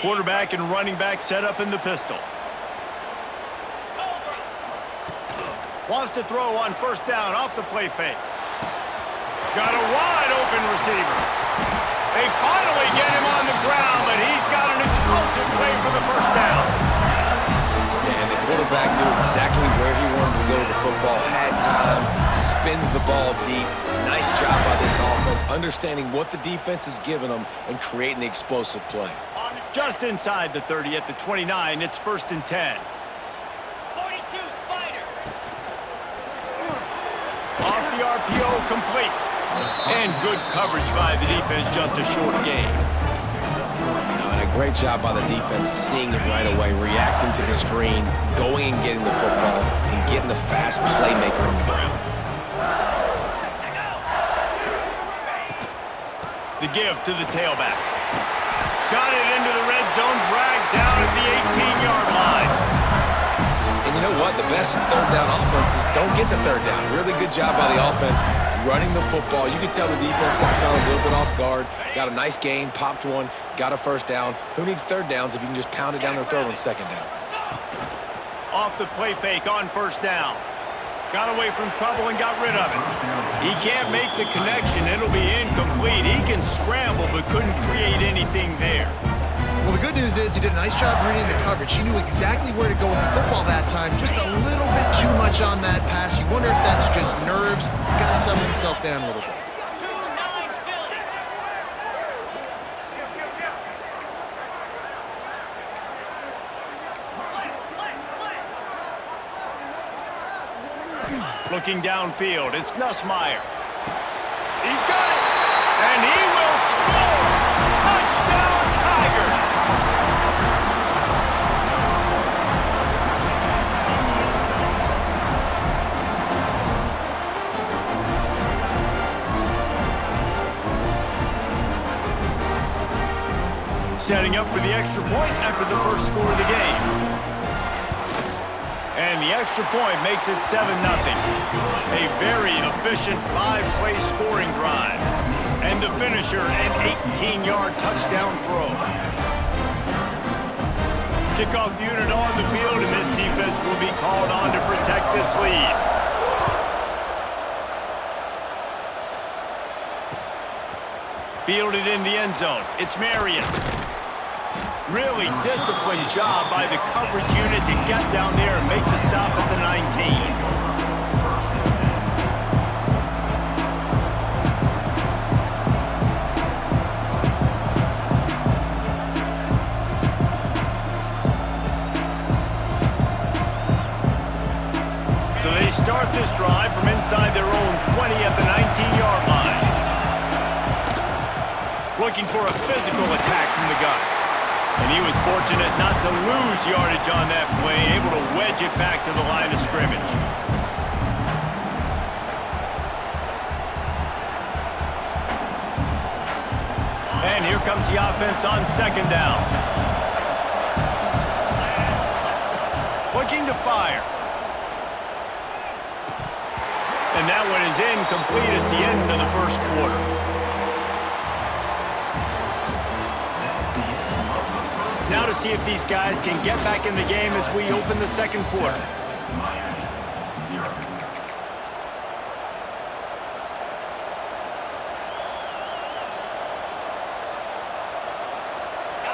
Quarterback and running back set up in the pistol. Wants to throw on first down off the play fake. Got a wide open receiver. They finally get him on the ground, but he's got an explosive play for the first down. And the quarterback knew exactly where he wanted to go with the football, had time, spins the ball deep. Nice job by this offense, understanding what the defense is giving them and creating the explosive play. Just inside the 30 at the 29, it's 1st and 10. 42 Spider. Off the RPO, complete. And good coverage by the defense, just a short gain. And a great job by the defense seeing it right away, reacting to the screen, going and getting the football, and getting the fast playmaker on the ground. The give to the tailback. Got it into the red zone, dragged down at the 18-yard line. And you know what? The best third down offenses don't get the third down. Really good job by the offense running the football. You can tell the defense got caught a little bit off guard. Got a nice gain, popped one, got a first down. Who needs third downs if you can just pound it down their throat on second down? Off the play fake on first down. Got away from trouble and got rid of it. He can't make the connection. It'll be incomplete. He can scramble but couldn't create anything there. Well, the good news is he did a nice job reading the coverage. He knew exactly where to go with the football that time. Just a little bit too much on that pass. You wonder if that's just nerves. He's got to settle himself down a little bit. 2-9 Philly. Looking downfield, it's Nussmeier. He's got it, and he will score! Touchdown, Tigers! Setting up for the extra point after the first score of the game. And the extra point makes it 7-0. A very efficient 5-play scoring drive. And the finisher, an 18-yard touchdown throw. Kickoff unit on the field, and this defense will be called on to protect this lead. Fielded in the end zone. It's Marion. Really disciplined job by the coverage unit to get down there and make the stop at the 19. So they start this drive from inside their own 20 at the 19-yard line. Looking for a physical attack from the gun. And he was fortunate not to lose yardage on that play, able to wedge it back to the line of scrimmage. And here comes the offense on second down. Looking to fire. And that one is incomplete. It's the end of the first quarter. Now to see if these guys can get back in the game as we open the second quarter.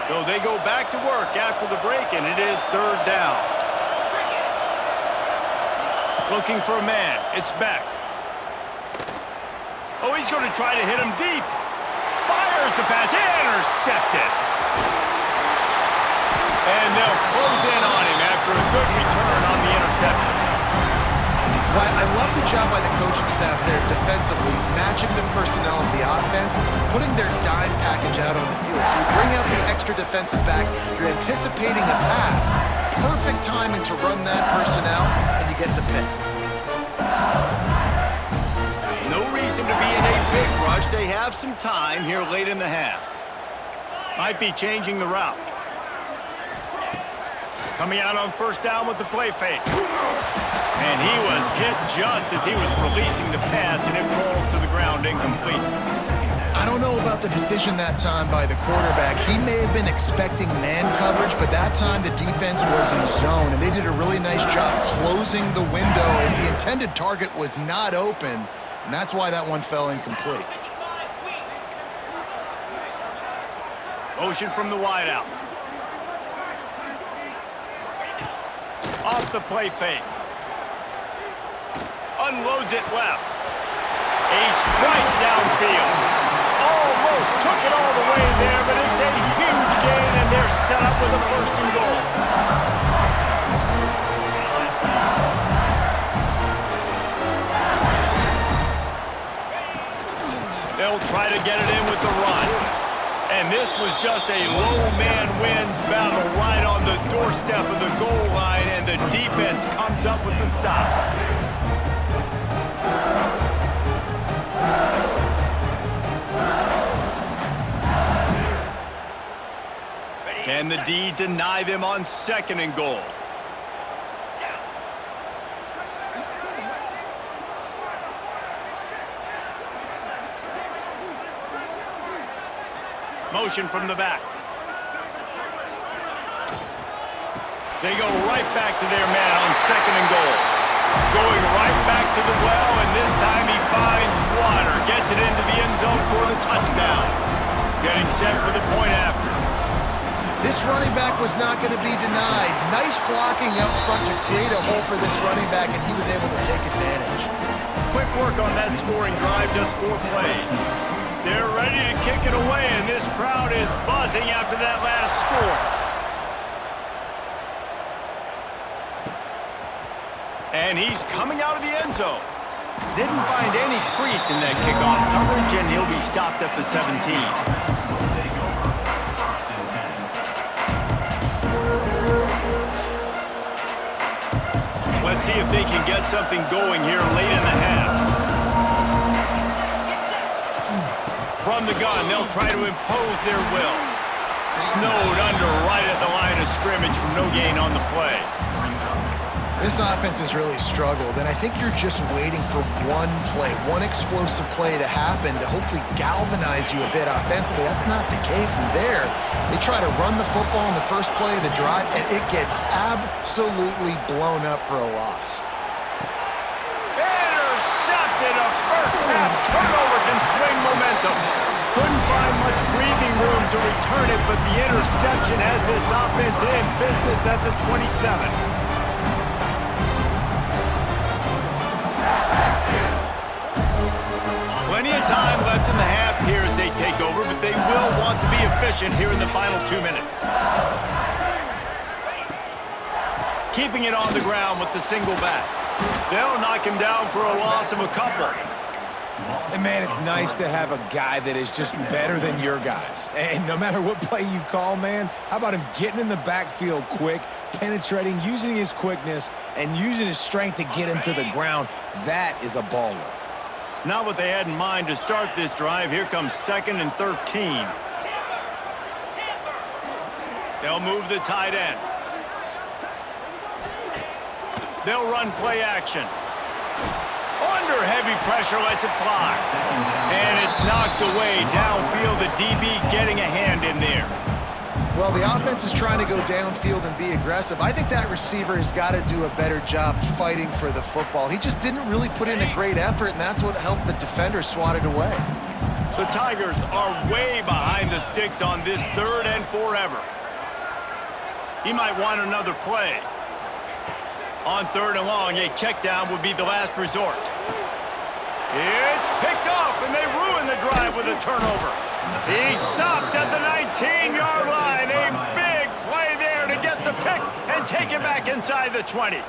So they go back to work after the break, and it is third down. Looking for a man. It's Beck. Oh, he's going to try to hit him deep. Fires the pass. Intercepted. And they'll close in on him after a good return on the interception. Well, I love the job by the coaching staff there defensively, matching the personnel of the offense, putting their dime package out on the field. So you bring out the extra defensive back, you're anticipating a pass, perfect timing to run that personnel, and you get the pick. No reason to be in a big rush. They have some time here late in the half. Might be changing the route. Coming out on first down with the play fake. And he was hit just as he was releasing the pass, and it falls to the ground incomplete. I don't know about the decision that time by the quarterback. He may have been expecting man coverage, but that time the defense was in zone, and they did a really nice job closing the window, and the intended target was not open, and that's why that one fell incomplete. Motion from the wideout. Off the play fake. Unloads it left. A strike downfield. Almost took it all the way there, but it's a huge gain, and they're set up with a 1st and goal. They'll try to get it in with the run. And this was just a low man wins battle right on the doorstep of the goal line, and the defense comes up with the stop. Can the D deny them on 2nd and goal? Motion from the back. They go right back to their man on 2nd and goal. Going right back to the well, and this time he finds water. Gets it into the end zone for the touchdown. Getting set for the point after. This running back was not going to be denied. Nice blocking up front to create a hole for this running back, and he was able to take advantage. Quick work on that scoring drive, just 4 plays. They're ready to kick it away, and this crowd is buzzing after that last score. And he's coming out of the end zone. Didn't find any crease in that kickoff coverage, and he'll be stopped at the 17. Let's see if they can get something going here late in the half. From the gun, they'll try to impose their will. Snowed under right at the line of scrimmage from no gain on the play. This offense has really struggled, and I think you're just waiting for one play, one explosive play to happen to hopefully galvanize you a bit offensively. That's not the case, and there, they try to run the football in the first play of the drive, and it gets absolutely blown up for a loss. Intercepted. A first-half turnover can swing momentum. Couldn't find much breathing room to return it, but the interception has this offense in business at the 27. Plenty of time left in the half here as they take over, but they will want to be efficient here in the final 2 minutes. Keeping it on the ground with the single back. They'll knock him down for a loss of a couple. And, man, it's nice to have a guy that is just better than your guys. And no matter what play you call, man, how about him getting in the backfield quick, penetrating, using his quickness, and using his strength to get him to the ground? That is a baller. Not what they had in mind to start this drive. Here comes 2nd and 13. They'll move the tight end. They'll run play action. Under heavy pressure, lets it fly. And it's knocked away downfield. The DB getting a hand in there. Well, the offense is trying to go downfield and be aggressive. I think that receiver has got to do a better job fighting for the football. He just didn't really put in a great effort, and that's what helped the defender swat it away. The Tigers are way behind the sticks on this 3rd and forever. He might want another play. On 3rd and long, a check down would be the last resort. It's picked off, and they ruin the drive with a turnover. He stopped at the 19-yard line. A big play there to get the pick and take it back inside the 20.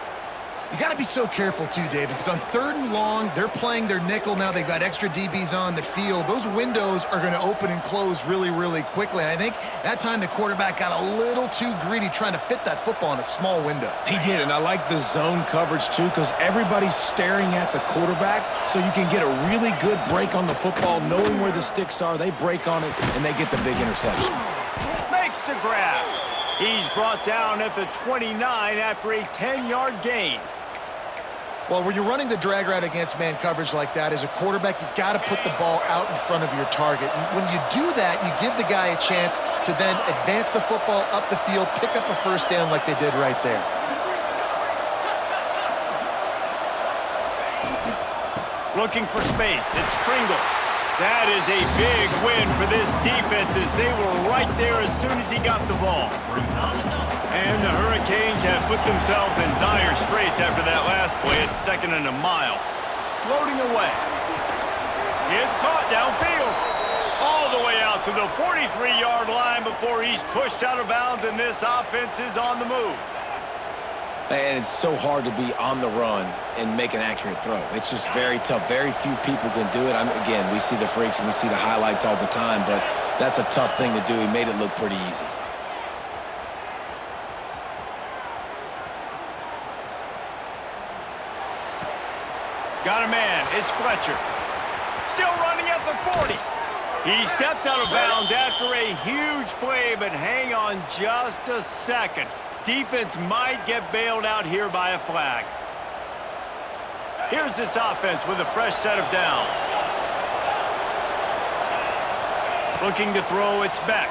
You got to be so careful, too, Dave, because on 3rd and long, they're playing their nickel now. They've got extra DBs on the field. Those windows are going to open and close really, really quickly. And I think that time the quarterback got a little too greedy trying to fit that football in a small window. He did, and I like the zone coverage, too, because everybody's staring at the quarterback, so you can get a really good break on the football, knowing where the sticks are. They break on it, and they get the big interception. Makes the grab. He's brought down at the 29 after a 10-yard gain. Well, when you're running the drag route against man coverage like that, as a quarterback, you got to put the ball out in front of your target. And when you do that, you give the guy a chance to then advance the football up the field, pick up a first down like they did right there. Looking for space. It's Pringle. That is a big win for this defense as they were right there as soon as he got the ball. And the Hurricanes have put themselves in dire straits after that last play at 2nd and a mile. Floating away. It's caught downfield. All the way out to the 43-yard line before he's pushed out of bounds, and this offense is on the move. And it's so hard to be on the run and make an accurate throw. It's just very tough. Very few people can do it. Again, we see the freaks and we see the highlights all the time, but that's a tough thing to do. He made it look pretty easy. Got a man. It's Fletcher. Still running at the 40. He steps out of bounds after a huge play, but hang on just a second. Defense might get bailed out here by a flag. Here's this offense with a fresh set of downs. Looking to throw, it's Beck.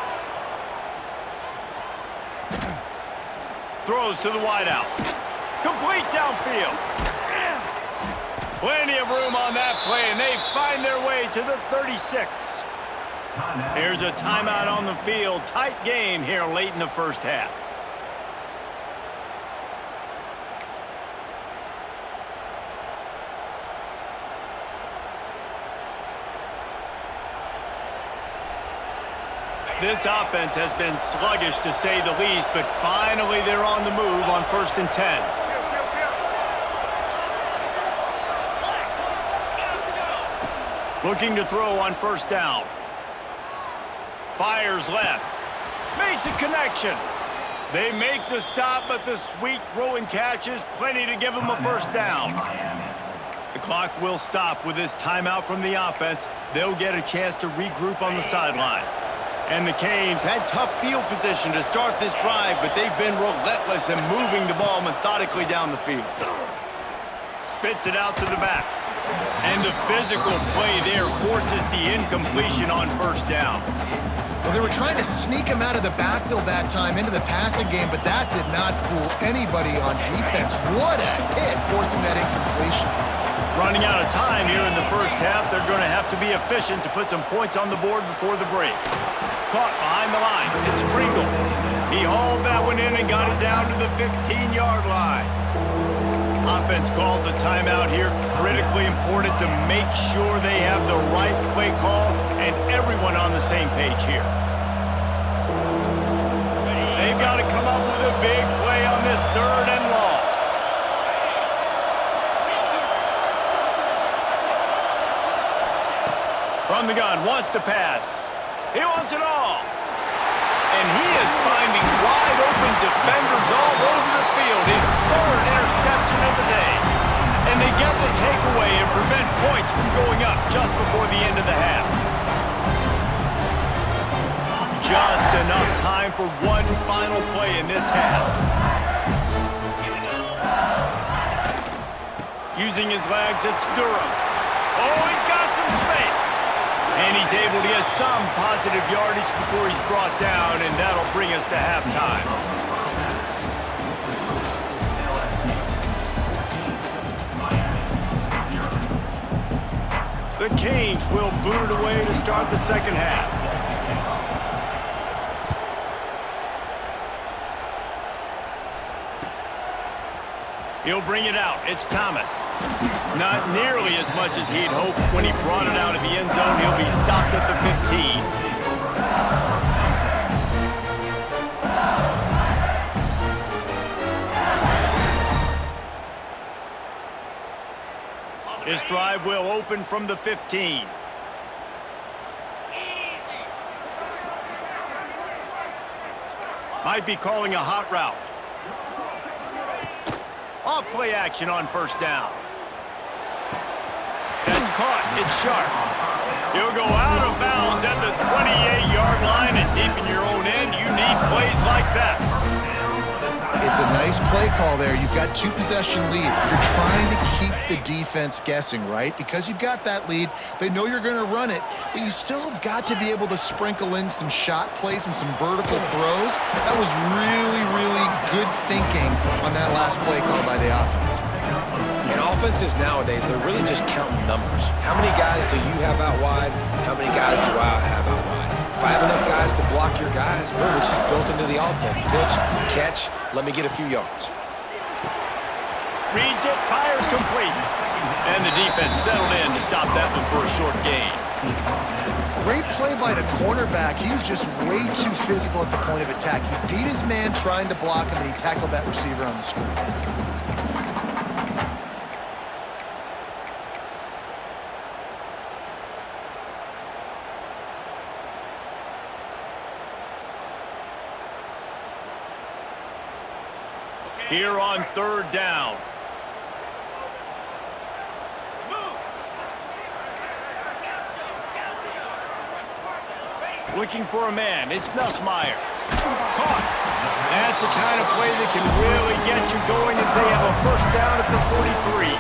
Throws to the wideout. Complete downfield. Plenty of room on that play, and they find their way to the 36. Here's a timeout on the field. Tight game here late in the first half. This offense has been sluggish to say the least, but finally they're on the move on 1st and 10. Looking to throw on 1st down. Fires left. Makes a connection. They make the stop, but the sweet throw and catch is plenty to give them a 1st down. The clock will stop with this timeout from the offense. They'll get a chance to regroup on the sideline. And the Canes had tough field position to start this drive, but they've been relentless in moving the ball methodically down the field. Spits it out to the back. And the physical play there forces the incompletion on 1st down. Well, they were trying to sneak him out of the backfield that time into the passing game, but that did not fool anybody on defense. What a hit, forcing that incompletion. Running out of time here in the first half, they're going to have to be efficient to put some points on the board before the break. Caught behind the line. It's Pringle. He hauled that one in and got it down to the 15-yard line. Offense calls a timeout here. Critically important to make sure they have the right play call and everyone on the same page here. They've got to come up with a big play on this 3rd and long. From the gun, wants to pass. He wants it all. And he is finding wide open defenders all over the field. His 3rd interception of the day. And they get the takeaway and prevent points from going up just before the end of the half. Just enough time for one final play in this half. Using his legs, it's Durham. Oh, he's got some space. And he's able to get some positive yardage before he's brought down, and that'll bring us to halftime. The Canes will boot it away to start the second half. He'll bring it out. It's Thomas. Not nearly as much as he'd hoped when he brought it out of the end zone. He'll be stopped at the 15. This drive will open from the 15. Might be calling a hot route. Off play action on 1st down. That's caught. It's Sharp. He'll go out of bounds at the 28-yard line, and deep in your own end, you need plays like that. It's a nice play call there. You've got 2-possession lead. You're trying to keep the defense guessing, right? Because you've got that lead, they know you're going to run it, but you still have got to be able to sprinkle in some shot plays and some vertical throws. That was really, really good thinking on that last play call by the offense. And offenses nowadays, they're really just counting numbers. How many guys do you have out wide? How many guys do I have out wide? If I have enough guys to block your guys, boom, it's just built into the offense. Pitch, catch, let me get a few yards. Reads it, fires complete. And the defense settled in to stop that one for a short gain. Great play by the cornerback. He was just way too physical at the point of attack. He beat his man trying to block him, and he tackled that receiver on the screen. Here on third down. Looking for a man. It's Nussmeier. Caught. That's the kind of play that can really get you going as they have a first down at the 43.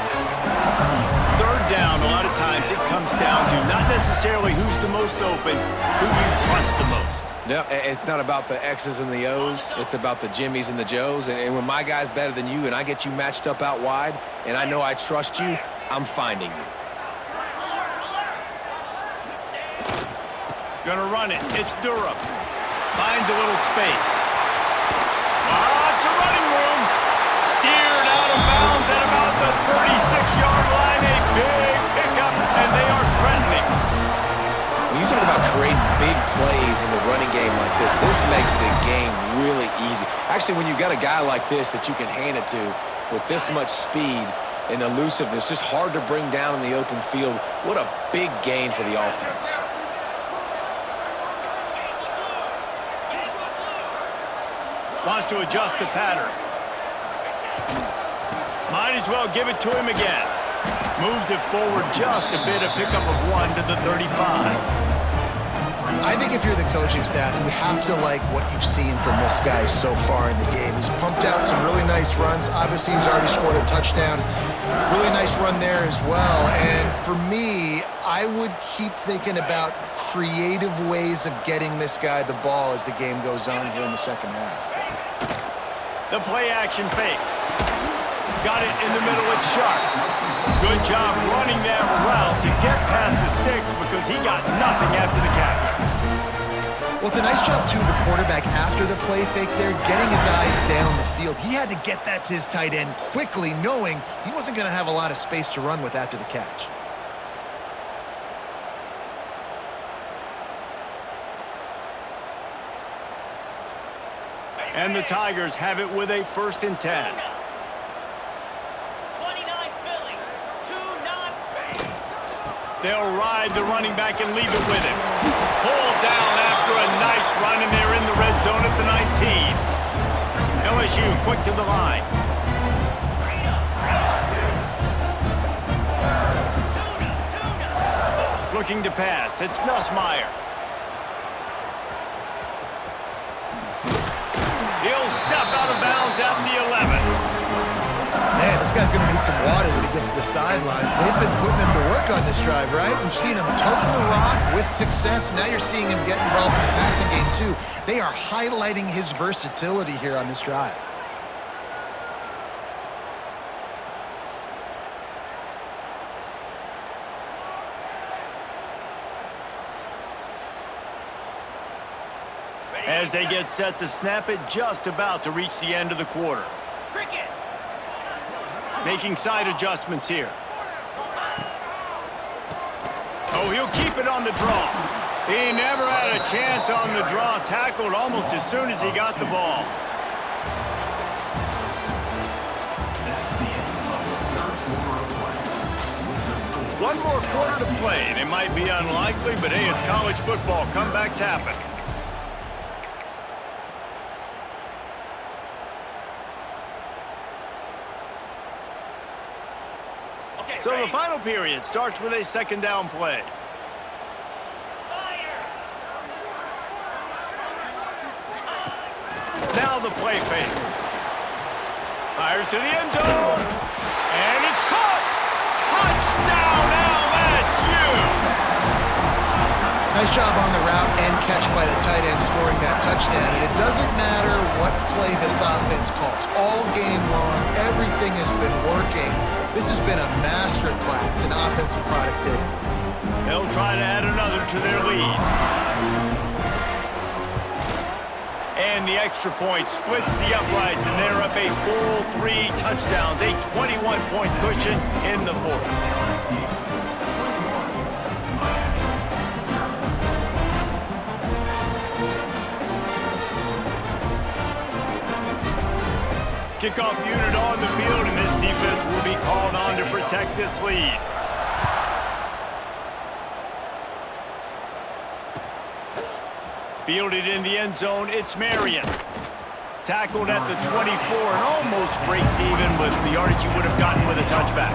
Third down, a lot of times it comes down to not necessarily who's the most open, who you trust the most. No, it's not about the X's and the O's. It's about the Jimmys and the Joes. And when my guy's better than you and I get you matched up out wide and I know I trust you, I'm finding you. Gonna run it. It's Durham. Finds a little space. It's a running room. Steered out of bounds at about the 36-yard line. A big pickup, and they are threatening. When you talk about creating big plays in the running game like this makes the game really easy. Actually, when you've got a guy like this that you can hand it to with this much speed and elusiveness, just hard to bring down in the open field, what a big gain for the offense. Wants to adjust the pattern. Might as well give it to him again. Moves it forward just a bit, a pickup of 1 to the 35. I think if you're the coaching staff, you have to like what you've seen from this guy so far in the game. He's pumped out some really nice runs. Obviously, he's already scored a touchdown. Really nice run there as well. And for me, I would keep thinking about creative ways of getting this guy the ball as the game goes on here in the second half. The play action fake. Got it in the middle, it's Sharp. Good job running that route to get past the sticks because he got nothing after the catch. Well, it's a nice job, too, of the quarterback after the play fake there, getting his eyes down the field. He had to get that to his tight end quickly, knowing he wasn't going to have a lot of space to run with after the catch. And the Tigers have it with a 1st and 10. 29 Philly, 2-0. They'll ride the running back and leave it with him. Pulled down after a nice run, and they're in the red zone at the 19. LSU quick to the line. Looking to pass. It's Nussmeier. He'll step out of bounds at the 11. Man, this guy's going to need some water when he gets to the sidelines. They've been putting him to work on this drive, right? We've seen him toting the rock with success. Now you're seeing him get involved in the passing game, too. They are highlighting his versatility here on this drive. As they get set to snap it, just about to reach the end of the quarter. Cricket. Making side adjustments here. Oh, he'll keep it on the draw. He never had a chance on the draw. Tackled almost as soon as he got the ball. One more quarter to play. It might be unlikely, but hey, it's college football. Comebacks happen. So the final period starts with a 2nd down play. Now the play fake. Fires to the end zone. And it's caught. Touchdown, LSU. Nice job on the route and catch by the tight end scoring that touchdown. And it doesn't matter what play this offense calls. All game long, everything has been working. This has been a master class in offensive productivity. They'll try to add another to their lead. And the extra point splits the uprights, and they're up a full 3 touchdowns, a 21-point cushion in the fourth. Kickoff unit on the field, and this defense will be called on to protect this lead. Fielded in the end zone, it's Marion. Tackled at the 24 and almost breaks even with the yardage he would have gotten with a touchback.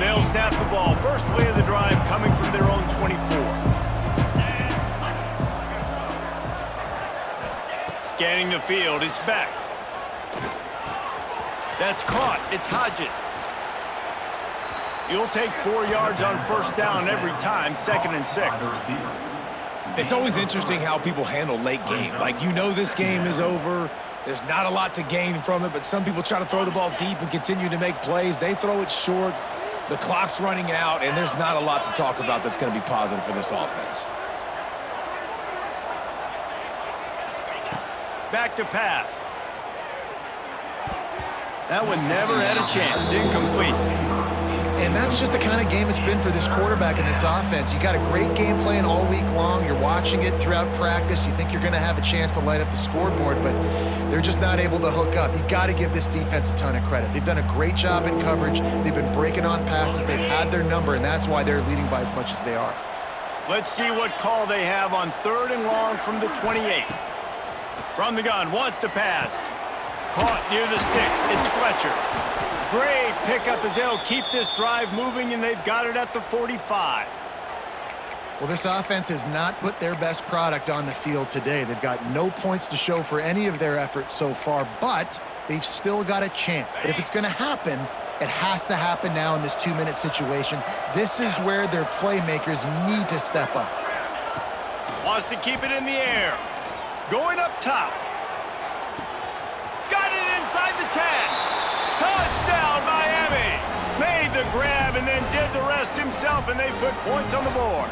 They'll snap the ball. First play of the drive coming from their own 24. Scanning the field, it's Beck. That's caught, it's Hodges. You'll take 4 yards on first down every time, 2nd and 6. It's always interesting how people handle late game. Like, you know this game is over. There's not a lot to gain from it, but some people try to throw the ball deep and continue to make plays. They throw it short. The clock's running out, and there's not a lot to talk about that's going to be positive for this offense. Back to pass. That one never had a chance. Incomplete. And that's just the kind of game it's been for this quarterback in this offense. You got a great game plan all week long. You're watching it throughout practice. You think you're going to have a chance to light up the scoreboard, but they're just not able to hook up. You got to give this defense a ton of credit. They've done a great job in coverage. They've been breaking on passes. They've had their number, and that's why they're leading by as much as they are. Let's see what call they have on 3rd and long from the 28. From the gun, wants to pass. Caught near the sticks. It's Fletcher. Great pickup as they'll keep this drive moving, and they've got it at the 45. Well, this offense has not put their best product on the field today. They've got no points to show for any of their efforts so far, but they've still got a chance. But if it's going to happen, it has to happen now in this 2-minute situation. This is where their playmakers need to step up. Wants to keep it in the air. Going up top. Got it inside the 10. Touchdown, Miami! Made the grab and then did the rest himself, and they put points on the board.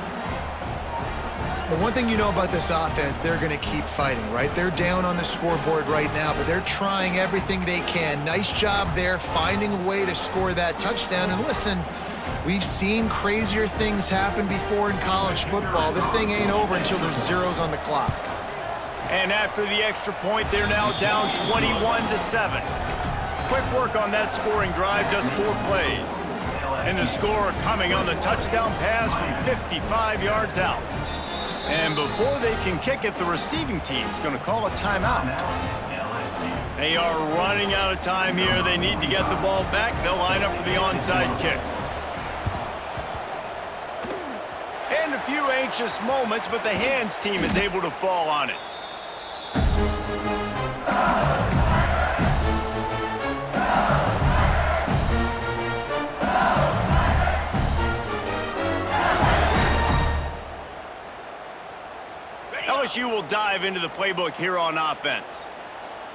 The one thing you know about this offense, they're going to keep fighting, right? They're down on the scoreboard right now, but they're trying everything they can. Nice job there, finding a way to score that touchdown. And listen, we've seen crazier things happen before in college football. This thing ain't over until there's zeros on the clock. And after the extra point, they're now down 21-7. Quick work on that scoring drive, just 4 plays. And the score coming on the touchdown pass from 55 yards out. And before they can kick it, the receiving team's going to call a timeout. They are running out of time here. They need to get the ball back. They'll line up for the onside kick. And a few anxious moments, but the hands team is able to fall on it. LSU will dive into the playbook here on offense.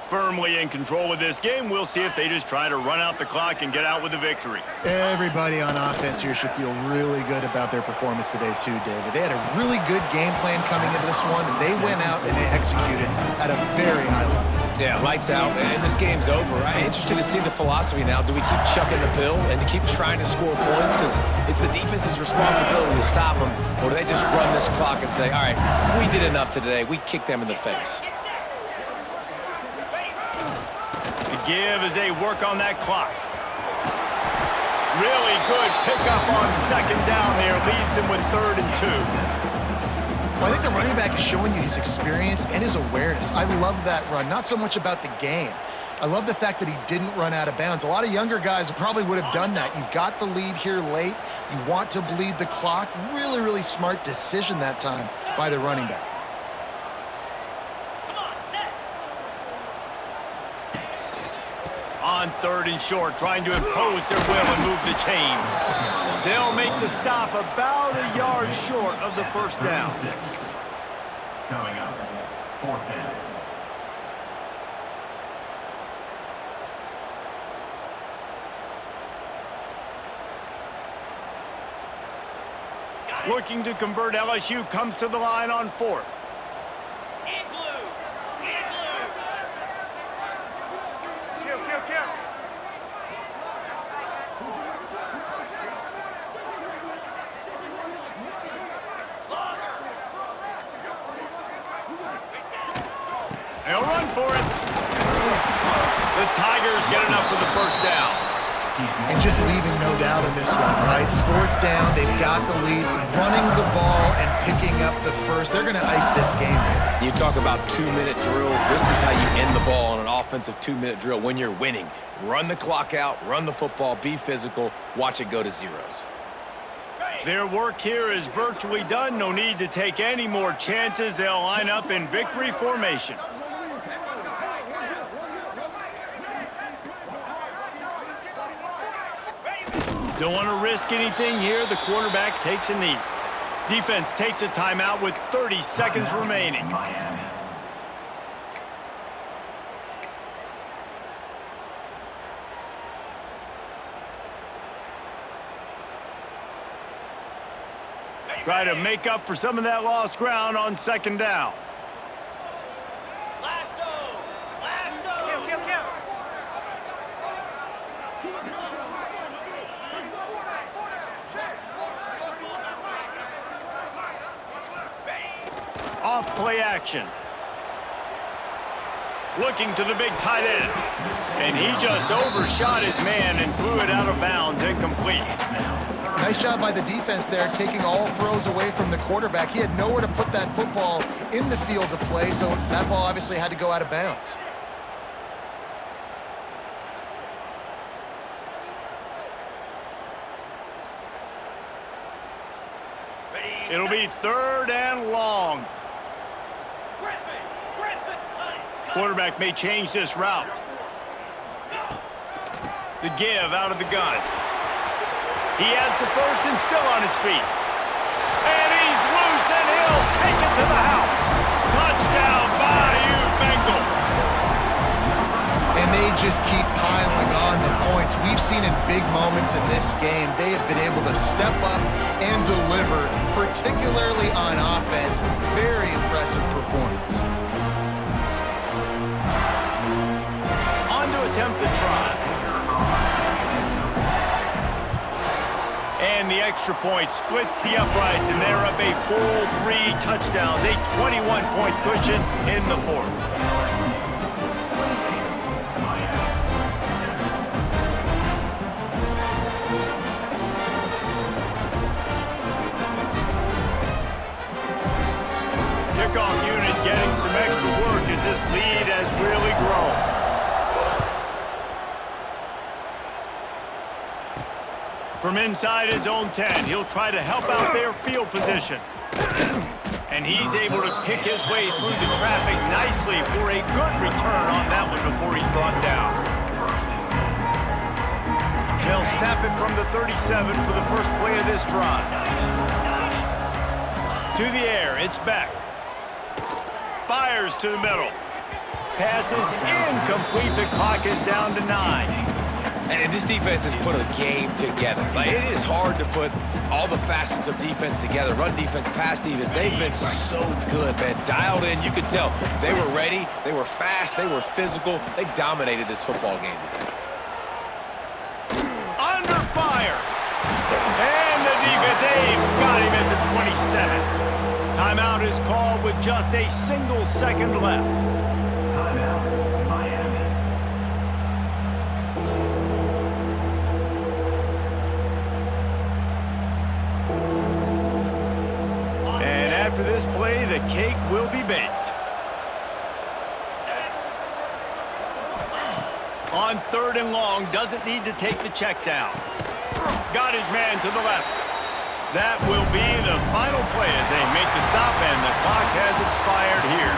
Firmly in control of this game, we'll see if they just try to run out the clock and get out with a victory. Everybody on offense here should feel really good about their performance today too, David. They had a really good game plan coming into this one, and they went out and they executed at a very high level. Yeah, lights out, and this game's over. I'm interested to see the philosophy now. Do we keep chucking the pill and to keep trying to score points because it's the defense's responsibility to stop them, or do they just run this clock and say, all right, we did enough today. We kicked them in the face. The give as they work on that clock. Really good pickup on 2nd down there. Leaves them with 3rd and 2. Well, I think the running back is showing you his experience and his awareness. I love that run, not so much about the game. I love the fact that he didn't run out of bounds. A lot of younger guys probably would have done that. You've got the lead here late. You want to bleed the clock. Really, really smart decision that time by the running back. On 3rd and short, trying to impose their will and move the chains. They'll make the stop about a yard short of the first down. Coming up, 4th down. Looking to convert, LSU comes to the line on 4th. Igloo! Igloo! Kill! They'll run for it. The Tigers get enough for the first down. And just leaving no doubt in this one, right? 4th down, they've got the lead, running the ball and picking up the first. They're going to ice this game, man. You talk about 2-minute drills. This is how you end the ball on an offensive 2-minute drill when you're winning. Run the clock out, run the football, be physical, watch it go to zeros. Their work here is virtually done. No need to take any more chances. They'll line up in victory formation. Don't want to risk anything here. The quarterback takes a knee. Defense takes a timeout with 30 seconds remaining. Miami. Try to make up for some of that lost ground on 2nd down. Lasso! Kill! Off play action. Looking to the big tight end. And he just overshot his man and threw it out of bounds, incomplete. Nice job by the defense there, taking all throws away from the quarterback. He had nowhere to put that football in the field to play, so that ball obviously had to go out of bounds. It'll be 3rd and long. Quarterback may change this route. The give out of the gun. He has the first and still on his feet. And he's loose, and he'll take it to the house. Touchdown, Bayou Bengals. And they just keep piling on the points. We've seen in big moments in this game, they have been able to step up and deliver, particularly on offense. Very impressive performance. On to attempt the try. And the extra point splits the uprights, and they're up a full 3 touchdowns, a 21-point cushion in the 4th. Kickoff unit getting some extra work as this lead has really grown. From inside his own 10, he'll try to help out their field position. And he's able to pick his way through the traffic nicely for a good return on that one before he's brought down. They'll snap it from the 37 for the first play of this drive. To the air, it's Beck. Fires to the middle. Pass is incomplete. The clock is down to 9. And this defense has put a game together. Like, it is hard to put all the facets of defense together. Run defense, pass defense. They've been so good, man. Dialed in. You could tell they were ready. They were fast. They were physical. They dominated this football game today. Under fire. And the defense, they've got him at the 27. Timeout is called with just a single second left. Timeout, Miami. After this play, the cake will be baked. On 3rd and long, doesn't need to take the check down. Got his man to the left. That will be the final play as they make the stop, and the clock has expired here.